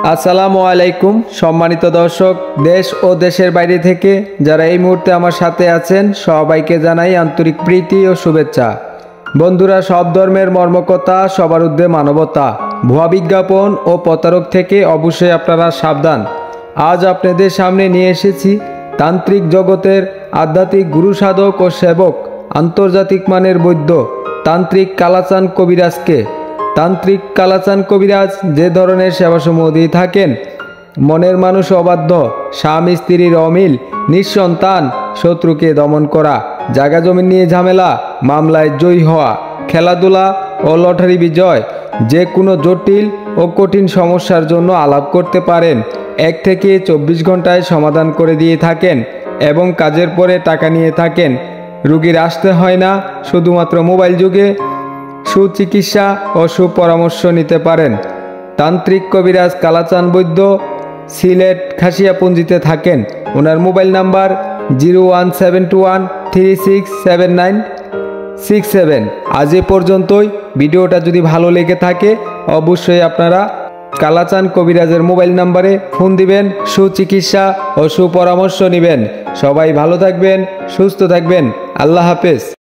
আসসালামু আলাইকুম সম্মানিত দর্শক, দেশ ও দেশের বাইরে থেকে যারা এই মুহূর্তে আমার সাথে আছেন সবাইকে জানাই আন্তরিক প্রীতি ও শুভেচ্ছা। বন্ধুরা, সব ধর্মের মর্মকথা, সবার ঊর্ধ্বে মানবতা, ভুয়া বিজ্ঞাপন ও প্রতারক থেকে অবশ্যই আপনারা সাবধান। আজ আপনাদের সামনে নিয়ে এসেছি তান্ত্রিক জগতের আধ্যাত্মিক গুরু সাধক ও সেবক, আন্তর্জাতিক মানের বৈদ্য তান্ত্রিক কালাচান কবিরাজকে। তান্ত্রিক কালাচান কবিরাজ যে ধরনের সেবাসমূহ দিয়ে থাকেন, মনের মানুষ অবাধ্য, স্বামী স্ত্রীর অমিল, নিঃসন্তান, শত্রুকে দমন করা, জায়গা জমি নিয়ে ঝামেলা, মামলায় জয়ী হওয়া, খেলাধুলা ও লটারি বিজয়, যে কোনো জটিল ও কঠিন সমস্যার জন্য আলাপ করতে পারেন। 1 থেকে 24 ঘন্টায় সমাধান করে দিয়ে থাকেন এবং কাজের পরে টাকা নিয়ে থাকেন। রুগীর আসতে হয় না, শুধুমাত্র মোবাইল যুগে সুচিকিৎসা ও সুপরামর্শ নিতে পারেন। তান্ত্রিক কবিরাজ কালাচান বৈদ্য সিলেট খাসিয়াপুঞ্জিতে থাকেন। ওনার মোবাইল নাম্বার 01721367967। আজ এ পর্যন্তই। ভিডিওটা যদি ভালো লেগে থাকে অবশ্যই আপনারা কালাচান কবিরাজের মোবাইল নাম্বারে ফোন দিবেন, সুচিকিৎসা ও সুপরামর্শ নেবেন। সবাই ভালো থাকবেন, সুস্থ থাকবেন। আল্লাহ হাফেজ।